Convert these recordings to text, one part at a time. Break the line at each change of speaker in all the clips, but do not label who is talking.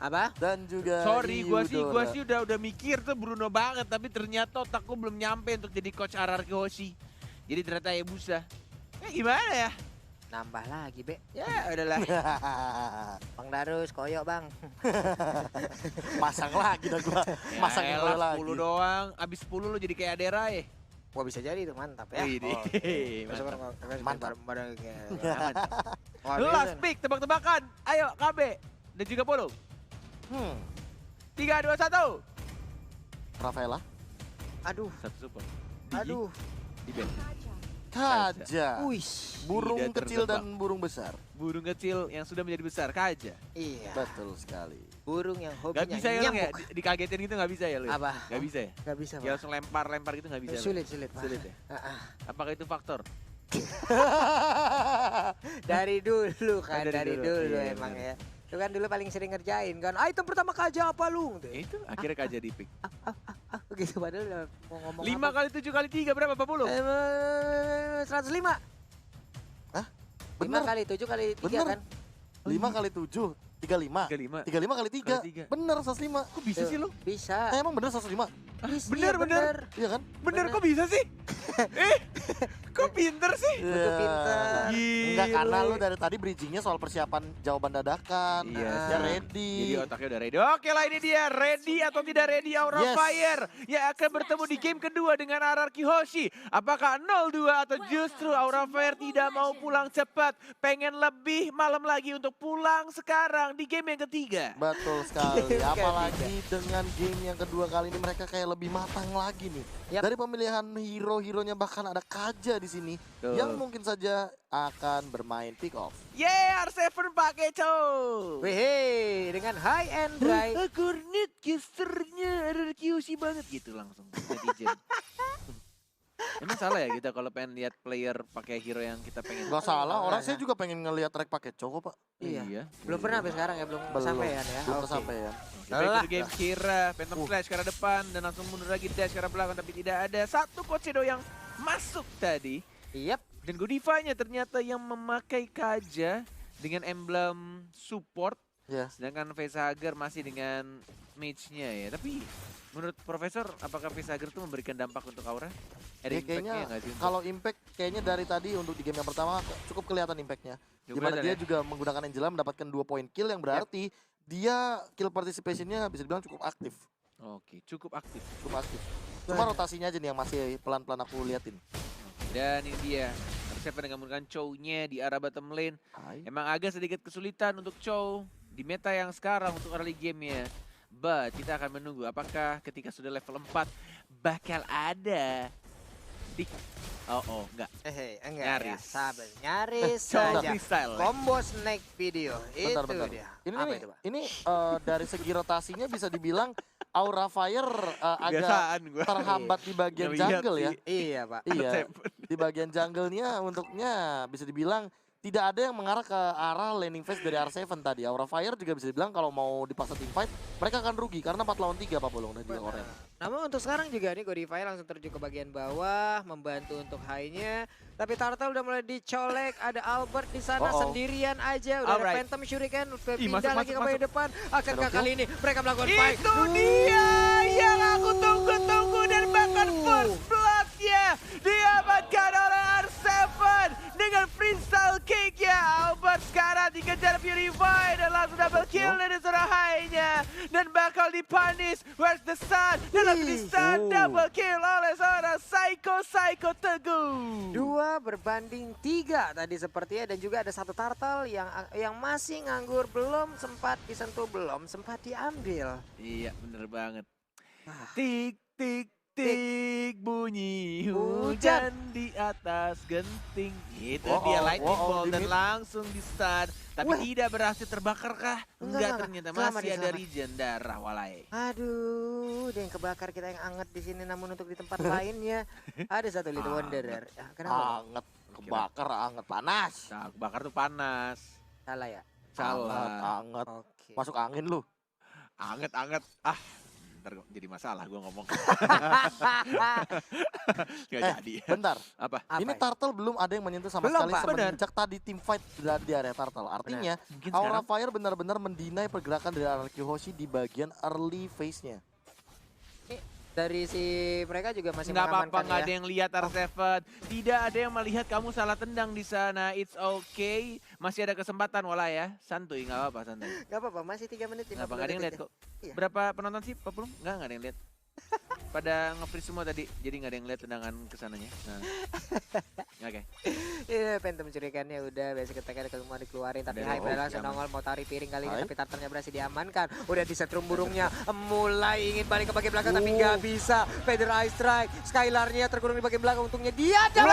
Apa?
Dan juga
Sorry, gua
Hyudora.
sih udah mikir tuh Bruno banget, tapi ternyata otakku belum nyampe untuk jadi coach RRQ Hoshi. Jadi ternyata Ebusa. Gimana ya?
Nambah lagi, Be.
Ya udahlah.
Bang Darus, koyok Bang.
Masang lagi dah gua. Masang
Ya
koyo
elah,
lagi.
10 doang, abis 10 lo jadi kayak Adera ya.
Wah bisa jadi itu mantap ya.
Widih,
Besok
mantap.
mantap.
Lu last pick, tebak-tebakan. Ayo KB dan juga Polo. 3, 2, 1.
Rafaela.
Aduh,
Satu super.
aduh.
Di band.
Kaja.
Wih.
Burung
Tidak
kecil
tertebak.
dan burung besar.
Burung kecil yang sudah menjadi besar, Kaja.
Iya.
Betul sekali.
Burung yang
Gak
hobinya
bisa ya lu ya?
nyamuk.
Dikagetin gitu gak bisa ya lu?
Apa?
Gak bisa ya?
Gak bisa,
Ya
Pak.
langsung lempar gitu gak bisa lu?
Sulit, Pak.
Sulit ya? Apakah itu faktor?
Dari dulu kan,
dari
dari
dulu.
dulu
Iya,
emang
benar.
ya. Itu kan dulu paling sering ngerjain kan. Item pertama Kaja apa lu? Gitu.
Itu akhirnya Kaja di pick.
Begitu padahal udah mau ngomong
5 kali 7 kali 3 berapa Pak Polo?
105.
Hah?
5
Bener.
kali 7 kali 3
Bener.
kan.
5 kali 7, 35.
35.
35 kali 3.
Kali tiga.
Bener 105.
Kok bisa sih lu?
Bisa.
Emang bener 105?
Bisa,
bener, bener.
Iya kan?
Bener
Bener.
kok bisa sih? Kok pinter sih?
Betul pinter.
Enggak, karena
Gile.
lu dari tadi bridgingnya soal persiapan jawaban dadakan.
Iya
Ya
sih.
ready.
Jadi otaknya udah ready. Oke lah ini dia. Ready atau tidak ready Aura
Yes.
Fire. Yang akan bertemu di game kedua dengan RRQ Hoshi. Apakah 0-2 atau justru Aura Fire tidak mau pulang cepat. Pengen lebih malam lagi untuk pulang sekarang di game yang ketiga.
Betul sekali.
Game
Apalagi dengan game yang kedua kali ini mereka kayak lebih matang lagi nih.
Yap.
Dari pemilihan hero-heronya bahkan ada Kaja di sini
Betul.
yang mungkin saja akan bermain pick off.
Yeay R7 pakai cow.
Wih, dengan high and dry.
Cornet casternya RRQ Hoshi banget gitu langsung netizen. Emang salah ya kita kalau pengen lihat player pakai hero yang kita pengen?
Gak salah, orang
Enggak,
saya juga pengen ngelihat track pakai cowok pak.
Iya. Belum pernah sampai sekarang ya, belum kesampaian ya.
Belum
Oke.
kesampaian.
Back to the game Kira, Phantom
Uh.
Flash ke arah depan dan langsung mundur lagi dash ke arah belakang tapi tidak ada satu Kocedo yang masuk tadi.
Yap.
Dan Godivanya ternyata yang memakai Kaja dengan emblem support.
Ya.
Sedangkan Facehager masih dengan mage-nya ya. Tapi menurut Profesor apakah Facehager itu memberikan dampak untuk Aura? Ada
Ya,
impact-nya
kayaknya
nggak sih?
kalau impact kayaknya dari tadi untuk di game yang pertama cukup kelihatan impactnya.
Cukup
Dimana
kelihatan
dia
ya?
juga menggunakan Angela mendapatkan 2 poin kill yang berarti dia kill participationnya bisa dibilang cukup aktif.
Oke, cukup aktif.
Cukup aktif. Cuma rotasinya aja nih yang masih pelan-pelan aku liatin.
Dan ini dia, R7 dengan menggunakan Chow-nya di arah bottom lane.
Hai.
Emang agak sedikit kesulitan untuk Chow di meta yang sekarang untuk early game-nya. But kita akan menunggu apakah ketika sudah level 4 bakal ada di... enggak.
Enggak
Nyaris.
ya, sabar. Nyaris
Chow
saja.
freestyle.
Combo snake video.
Bentar,
Itu
bentar.
dia.
Ini
Apa
nih,
itu, Pak?
ini dari segi rotasinya bisa dibilang Aura Fire agak
Kebiasaan gua.
terhambat di bagian
Ngeliat
jungle ya.
sih.
Iya, Pak.
Iya,
R7.
di bagian jungle-nya untuknya bisa dibilang tidak ada yang mengarah ke arah laning phase dari R7 tadi. Aura Fire juga bisa dibilang kalau mau dipaksa team fight, mereka akan rugi karena 4 lawan 3 Pak Bolong dan juga Oren.
Namun untuk sekarang juga nih Godify langsung terjun ke bagian bawah, membantu untuk high-nya. Tapi Turtle udah mulai dicolek, ada Albert di sana
Uh-oh.
sendirian aja. Udah
Alright.
ada Phantom Shuriken,
Ih,
pindah
masuk,
lagi ke
masuk,
bagian depan. Akankah
Shadow
kali ini mereka melakukan fight?
Itu dia yang aku tunggu-tunggu dan bahkan first blood-nya diamankan oleh R7 dengan freestyle kick-nya. Albert sekarang dikejar Purify dan langsung double kill dari seorang high-nya. Dan bakal dipunish. Where's the sun? Dan langsung di-stun double kill oleh seorang Psycho Teguh.
2 berbanding 3 tadi sepertinya, dan juga ada satu turtle yang masih nganggur, belum sempat disentuh, belum sempat diambil.
Iya bener banget.
Ah.
Tik tik tik bunyi
Hujan.
hujan di atas genting. Itu
Wow,
dia lightning
wow,
bolt dan
limit.
langsung di stun. Tapi
Wah.
tidak berhasil terbakar kah? Enggak,
enggak.
ternyata
Selamat
masih
dia,
ada
selamat.
regen darah walai.
Aduh, ada yang kebakar, kita yang anget di sini, namun untuk di tempat lainnya ada satu Little Wanderer. Ah, kenapa? Bang?
Anget, kebakar, anget, panas.
Nah, bakar tuh panas.
Salah ya?
Anget,
Salah.
anget.
Oke.
Masuk angin lu.
Anget-anget. Ah, ntar jadi masalah gue ngomong. Gak jadi.
Bentar.
Apa?
Ini
ya?
Turtle belum ada yang menyentuh sama
Belum,
sekali
Pak.
semenjak tadi tim fight di area Turtle. Artinya
Mungkin
Aura
sekarang
Fire benar-benar mendinai pergerakan dari RRQ Hoshi di bagian early phase-nya.
Dari si mereka juga masih
nggak apa-apa,
mengamankan
nggak
ya.
ada yang lihat R7. Tidak ada yang melihat kamu salah tendang di sana. It's okay. Masih ada kesempatan wala ya. Santuy, nggak apa-apa santuy.
Gak apa-apa, masih 3 menit.
Nggak apa, nggak ada yang lihat kok.
Iya.
Berapa penonton sih, Pak Pulung? Nggak ada yang lihat. Pada nge-freeze semua tadi, jadi nggak ada yang lihat tendangan kesananya. Nah. Oke.
Iya, pengen mencurikannya udah biasa ketekan semua dikeluarin, tapi
Udah,
Hyper langsung
aman.
nongol mau tarik piring kali ini,
Hai.
tapi Tartarnya berhasil diamankan. Udah disetrum burungnya, mulai ingin balik ke bagian belakang tapi nggak bisa. Feather Eye Strike, Skylarnya terkurung di bagian belakang, untungnya dia ada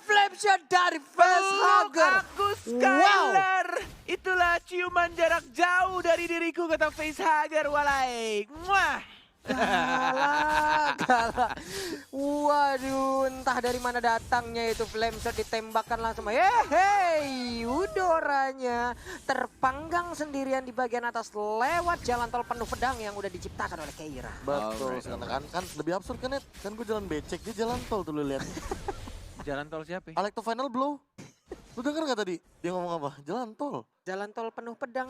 flame shot dari Facehugger.
Aku Skylar. Itulah ciuman jarak jauh dari diriku, kata Facehugger walai. Wah.
Galak. Waduh, entah dari mana datangnya itu flame shot, ditembakkan langsung. Hei, udoranya terpanggang sendirian di bagian atas lewat jalan tol penuh pedang yang udah diciptakan oleh Keira.
Betul,
Alright.
kan lebih absurd kan, Net? Kan gue jalan becek, dia jalan tol tuh lu lihat.
Jalan tol siapa?
Alek to final blow. Lu denger gak tadi? Dia ngomong apa? Jalan tol.
Jalan tol penuh pedang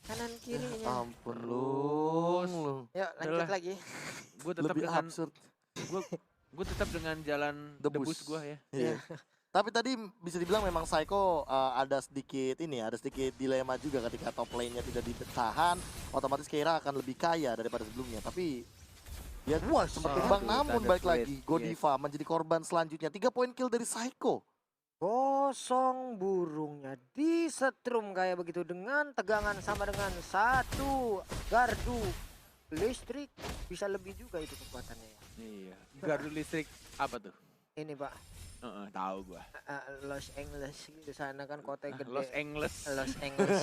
kanan kirinya.
Ampun
Terus.
lu.
Yuk lanjut
Udahlah.
lagi.
Gue tetap
Lebih
dengan
absurd.
gue tetap dengan jalan
Debus.
debus gue ya.
Iya. Tapi tadi bisa dibilang memang Psycho ada sedikit dilema juga ketika top lane-nya tidak ditahan, otomatis Keira akan lebih kaya daripada sebelumnya. Tapi dia sempat tumbang, namun
tanda
balik
sulit.
lagi Godiva menjadi korban selanjutnya. 3 poin kill dari Psycho.
Kosong burungnya disetrum kayak begitu dengan tegangan sama dengan satu gardu listrik, bisa lebih juga itu kekuatannya ya.
Iya. Gardu listrik apa tuh?
Ini Pak,
Tahu gua.
Los Angeles di sana kan kota gede.
Los Angeles.
Los Angeles.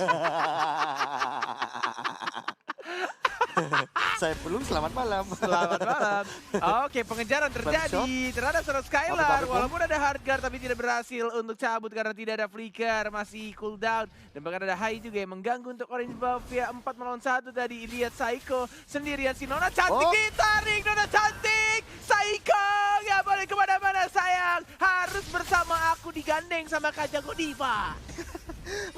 Saya belum, selamat malam.
Selamat malam. Oke, pengejaran terjadi terhadap seorang Skylar.
Tapi,
Walaupun ada hard guard tapi tidak berhasil untuk cabut karena tidak ada flicker, masih cooldown. Dan bahkan ada Hai juga yang mengganggu untuk Orange Buff ya. 4 melawan 1 tadi. Lihat Psycho sendirian, si Nona cantik ditarik. Nona cantik. Psycho nggak boleh kemana-mana sayang. Harus bersama aku digandeng sama Kaja Godiva.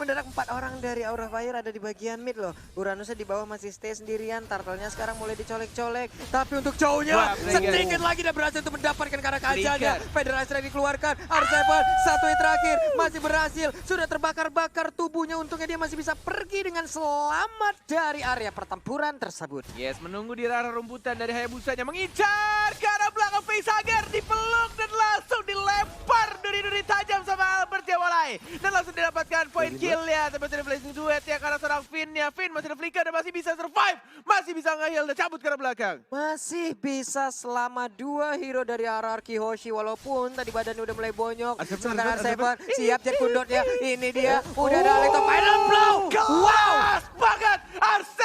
Mendadak 4 orang dari Aura Fire ada di bagian mid loh. Uranusnya di bawah masih stay sendirian. Turtle-nya sekarang mulai dicolek-colek. Tapi untuk jauhnya
Wah, flicker.
sedikit lagi dia berhasil untuk mendapatkan karena kajanya.
Flicker.
Federal Strike dikeluarkan. R7 satu hit terakhir masih berhasil. Sudah terbakar-bakar tubuhnya. Untungnya dia masih bisa pergi dengan selamat dari area pertempuran tersebut.
Yes, menunggu di arah rumputan dari Hayabusanya, mengincar ke arah belakang Facehugger, dipeluk dan langsung dilempar duri-duri tajam sama Albert Jawalai. Dan langsung didapatkan point kill ya, tapi ada blazing duet ya karena seorang Finn-nya. Finn masih ada flicker dan masih bisa survive, masih bisa nge-heal dan cabut ke arah belakang.
Masih bisa selama 2 hero dari RRQ Hoshi, walaupun tadi badannya udah mulai bonyok.
R7,
Sementara
R7.
R7 siap jet kundotnya. Ini dia udah ada Alekto final blow.
Kelas banget, R7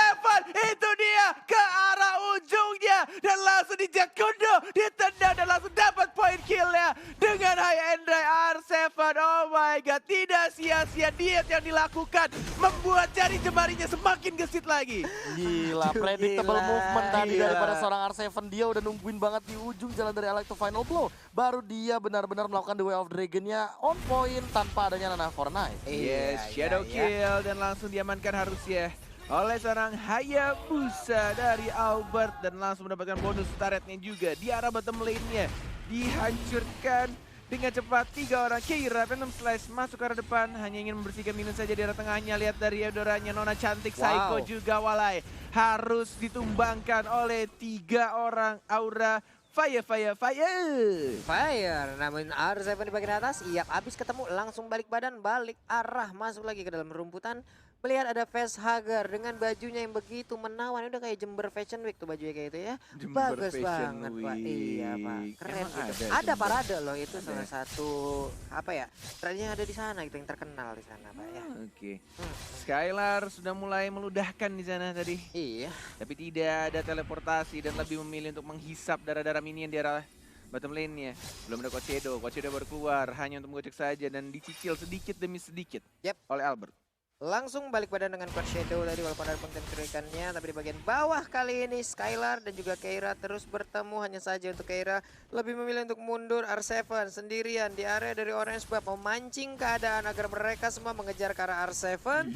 itu dia ke arah ujungnya dan langsung di jet kundo, ditendang dan langsung dapat point kill ya dengan high end R7. Oh my god, tidak sia-sia diet yang dilakukan membuat jari jemarinya semakin gesit lagi.
Gila,
Aduh,
predictable
gila.
movement tadi
Gila.
daripada seorang R7. Dia udah nungguin banget di ujung jalan dari Alek to final blow. Baru dia benar-benar melakukan the way of dragon-nya on point tanpa adanya Nana Fortnite.
Yes, shadow kill dan langsung diamankan harusnya oleh seorang Hayabusa dari Albert dan langsung mendapatkan bonus turretnya juga di arah bottom lane-nya. Dihancurkan dengan cepat 3 orang. Keira Phantom Slash masuk ke arah depan, hanya ingin membersihkan minus saja di arah tengahnya. Lihat dari Eudoranya, Nona cantik, Psycho juga walai. Harus ditumbangkan oleh 3 orang Aura Fire.
Fire, namun R7 di bagian atas, iya habis ketemu langsung balik badan, balik arah, masuk lagi ke dalam rumputan. Melihat ada Facehugger dengan bajunya yang begitu menawan, udah kayak Jember Fashion Week tuh bajunya kayak itu ya.
Jember
Bagus
Fashion
banget Pak, iya Pak,
Week.
keren
Emang
gitu.
ada
Ada
Jember?
parade loh, itu
Ada.
salah satu apa ya, tradisi yang ada di sana gitu, yang terkenal di sana Pak ya.
Oke. Skylar sudah mulai meludahkan di sana tadi.
Iya.
Tapi tidak ada teleportasi dan lebih memilih untuk menghisap darah-darah minion di arah bottom lane-nya. Belum ada Kocedo baru keluar hanya untuk mengocek saja dan dicicil sedikit demi sedikit
Yep.
oleh Albert.
langsung balik badan dengan Quad Shadow tadi walaupun ada konten kerikannya. Tapi di bagian bawah kali ini Skylar dan juga Keira terus bertemu. Hanya saja untuk Keira lebih memilih untuk mundur. R7 sendirian di area dari Orange Buff memancing keadaan agar mereka semua mengejar ke arah R7.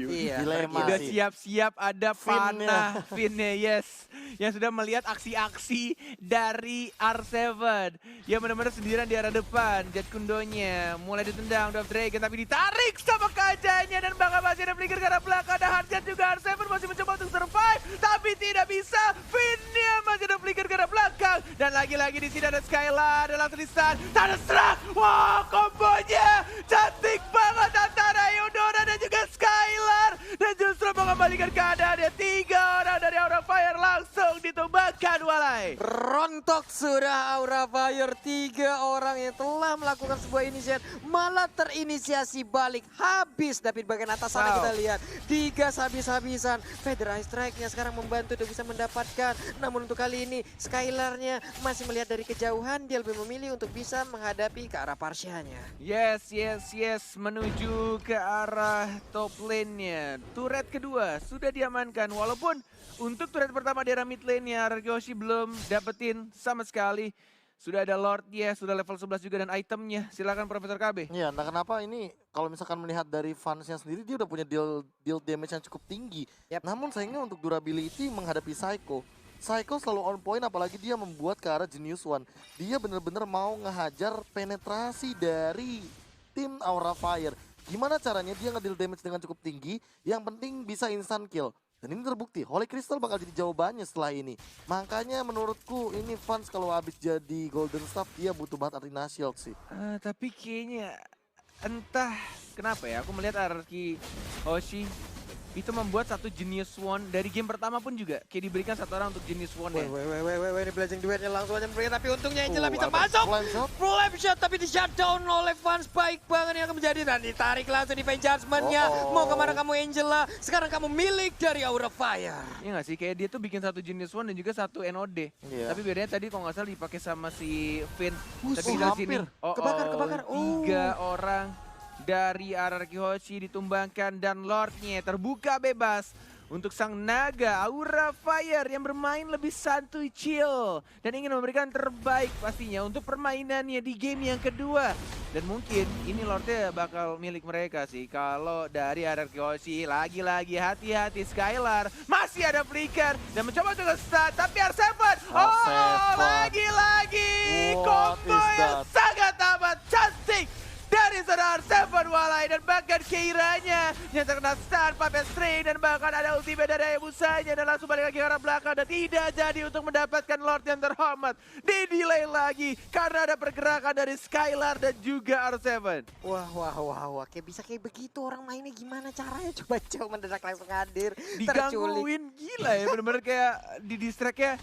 Iya,
dilema
Udah
sih.
siap-siap ada
Finnya.
panah Finnya, yes. Yang sudah melihat aksi-aksi dari R7. Yang benar-benar sendirian di arah depan. Jet Kundonya mulai ditendang Dwarf Dragon tapi ditarik sama kajanya dan bakal masih ada flicker ke arah belakang. Ada Hardjet juga, R7 masih mencoba untuk survive tapi tidak bisa. Finnya masih ada flicker ke arah belakang dan lagi-lagi di sini ada Skylar dan langsung di-stun. Tanda serak. Wah, kombonya cantik banget antara Eudora dan juga Skylar dan justru mengembalikan keadaannya. 3 orang dari Aura Fire langsung ditumbangkan Walai.
Rontok sudah Aura Fire. 3 orang yang telah melakukan sebuah inisiasi malah terinisiasi balik. Habis David bagian atas sana
Wow.
kita lihat. 3 habis-habisan. Federal Strike-nya sekarang membantu untuk bisa mendapatkan. Namun untuk kali ini Skylar-nya masih melihat dari kejauhan. Dia lebih memilih untuk bisa menghadapi ke arah Parsianya.
Yes, menuju ke arah top lane-nya. Turret kedua sudah diamankan walaupun untuk turret pertama di arah mid lane-nya Argoshi belum dapetin sama sekali. Sudah ada Lord-nya, sudah level 11 juga dan itemnya. Silakan Profesor KB.
Iya, nah kenapa ini kalau misalkan melihat dari fansnya sendiri dia udah punya deal damage yang cukup tinggi.
Yap.
Namun sayangnya untuk durability menghadapi Psycho. Psycho selalu on point apalagi dia membuat ke arah Genius One. Dia bener-bener mau ngehajar penetrasi dari tim Aura Fire. Gimana caranya dia ngedeal damage dengan cukup tinggi, yang penting bisa instant kill. Dan ini terbukti, Holy Crystal bakal jadi jawabannya setelah ini. Makanya menurutku ini fans kalau habis jadi Golden Staff dia butuh banget Arena Shield sih.
Tapi kayaknya entah kenapa ya, aku melihat Arki Hoshi itu membuat satu Genius One dari game pertama pun juga kayak diberikan satu orang untuk Genius One ya.
Weh, ini Blazing Duetnya langsung aja memberikan. Tapi untungnya Angela bisa
Apa?
masuk.
Flame shot?
Flame shot tapi di shutdown oleh fans. Baik banget yang akan menjadi. Dan ditarik langsung Divine Judgment-nya.
Oh.
Mau kemana kamu Angela? Sekarang kamu milik dari Aura Fire.
Iya nggak sih, kayak dia tuh bikin satu Genius One dan juga satu NOD.
Iya.
Tapi bedanya tadi kalau nggak salah dipakai sama si Finn.
Buset,
Tapi dari sini,
hampir.
Kebakar.
3 orang dari Araki Hoshi ditumbangkan dan Lordnya terbuka bebas untuk sang naga Aura Fire yang bermain lebih santuy chill dan ingin memberikan terbaik pastinya untuk permainannya di game yang kedua. Dan mungkin ini Lordnya bakal milik mereka sih. Kalau dari Araki Hoshi lagi-lagi hati-hati Skylar masih ada flicker dan mencoba untuk stun tapi R7 lagi-lagi
What
combo
is
yang
that?
sangat amat cantik dari saudara R7 Walai dan bahkan Keiranya yang terkena stun, Puppet String dan bahkan ada ultimate dari Ayabusanya dan langsung balik lagi ke arah belakang dan tidak jadi untuk mendapatkan Lord yang terhormat. Di-delay lagi karena ada pergerakan dari Skylar dan juga R7.
Wah. Kayak bisa kayak begitu orang mainnya gimana caranya? Coba mendadak langsung hadir. Terculik.
Digangguin gila ya, bener-bener kayak di distract-nya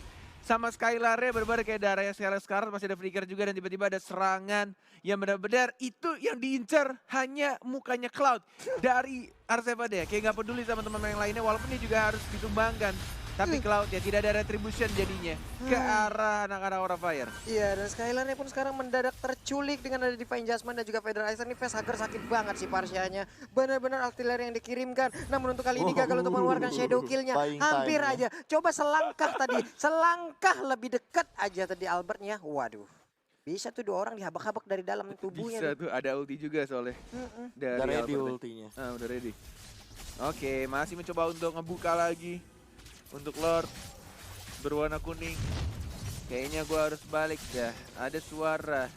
sama Skylar-nya bener-bener kayak darahnya Skylar sekarang masih ada flicker juga dan tiba-tiba ada serangan yang benar-benar itu yang diincar hanya mukanya Cloud dari R7 ya. Kayak nggak peduli sama teman-teman yang lainnya walaupun dia juga harus ditumbangkan. Tapi Cloud ya tidak ada retribution jadinya ke arah anak-anak Aura Fire.
Iya, dan Skylar-nya pun sekarang mendadak terculik dengan ada Divine Judgment dan juga Federalizer. Ini facehugger sakit banget sih Parsianya. Benar-benar artileri yang dikirimkan. Namun untuk kali ini gagal untuk mengeluarkan shadow kill-nya.
Buying
Hampir
time,
aja. Coba selangkah tadi. Selangkah lebih dekat aja tadi Albertnya. Waduh. Bisa tuh 2 orang dihabak-habak dari dalam tubuhnya.
Bisa tuh ada ulti juga soalnya. Dari
Udah ready
Albert.
ultinya.
Udah ready. Oke, masih mencoba untuk ngebuka lagi. Untuk Lord berwarna kuning. Kayaknya gua harus balik dah. Ada suara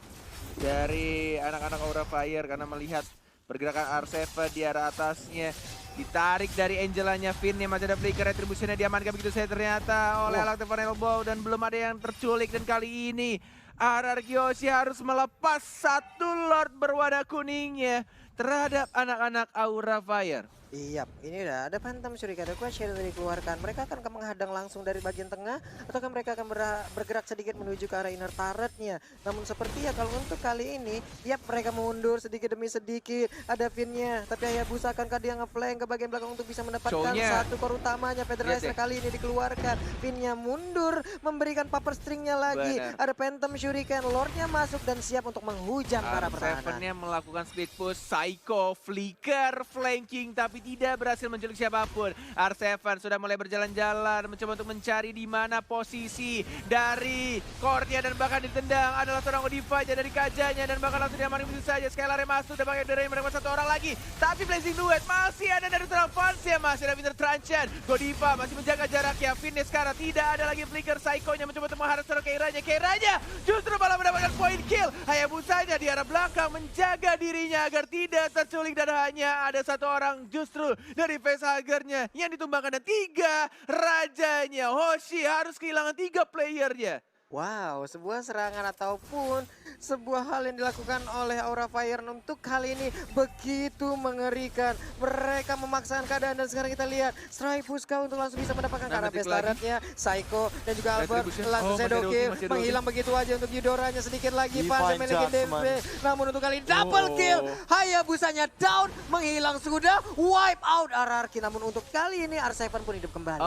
dari anak-anak Aura Fire karena melihat pergerakan R7 di arah atasnya. Ditarik dari Angelanya, Finn yang masih ada flicker, retributionnya diamankan begitu saja ternyata oleh Electric Elbow dan belum ada yang terculik. Dan kali ini Araki Hoshi harus melepas satu Lord berwarna kuningnya terhadap anak-anak Aura Fire.
Iya, ini udah ada Phantom Shuriken, ada Quad Shadow yang dikeluarkan. Mereka akan menghadang langsung dari bagian tengah ataukah mereka akan bergerak sedikit menuju ke arah inner turretnya. Namun seperti ya kalau untuk kali ini, ya mereka mundur sedikit demi sedikit. Ada Finn-nya, tapi Hayabusa akankah dia nge-flank ke bagian belakang untuk bisa mendapatkan satu core utamanya. Federalizer kali ini dikeluarkan. Finn-nya mundur, memberikan Puppet String-nya lagi.
Benar.
Ada Phantom Shuriken, Lord-nya masuk dan siap untuk menghujam para pertahanan.
R7-nya melakukan speed push, Psycho, Flicker, flanking, tapi tidak berhasil menculik siapapun. R7 sudah mulai berjalan-jalan, mencoba untuk mencari di mana posisi dari Courtnya dan bahkan ditendang adalah seorang Odify dari Kajanya dan bahkan langsung diamankan begitu saja. Skylar masuk dan pakai dari mereka satu orang lagi. Tapi Blazing Duet masih ada dari seorang Vancia, masih ada Winter Tranchan. Godiva masih menjaga jaraknya. Finish sekarang tidak ada lagi Flicker. Psycho-nya mencoba untuk mengharap seorang Keiranya. Keiranya justru malah mendapatkan point kill. Hayabusanya di arah belakang menjaga dirinya agar tidak terculik dan hanya ada satu orang justru dari facehagernya yang ditumbangkan dan 3 rajanya. Hoshi harus kehilangan 3 playernya.
Wow, sebuah serangan ataupun sebuah hal yang dilakukan oleh Aura Fire untuk kali ini begitu mengerikan. Mereka memaksakan keadaan dan sekarang kita lihat Stray Fuska untuk langsung bisa mendapatkan karena base turretnya. Psycho dan juga Albert langsung shadow kill. Menghilang begitu aja untuk Yudoranya sedikit lagi. Pan memiliki DP. Namun untuk kali ini double kill. Hayabusanya down. Menghilang sudah. Wipe out RRQ. Namun untuk kali ini R7 pun hidup kembali.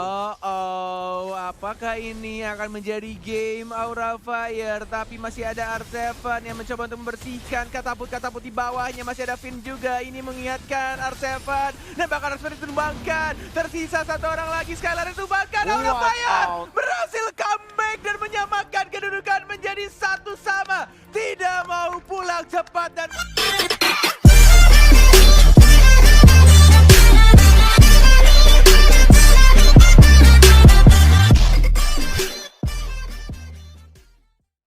Apakah ini akan menjadi game Aura Fire? Tapi masih ada R7 yang mencoba untuk membersihkan katapult-katapult di bawahnya. Masih ada Finn juga, ini mengingatkan R7 dan bahkan R7 ditumbangkan. Tersisa satu orang lagi, Skylar ditumbangkan. Aura Fire berhasil comeback dan menyamakan kedudukan menjadi 1-1. Tidak mau pulang cepat dan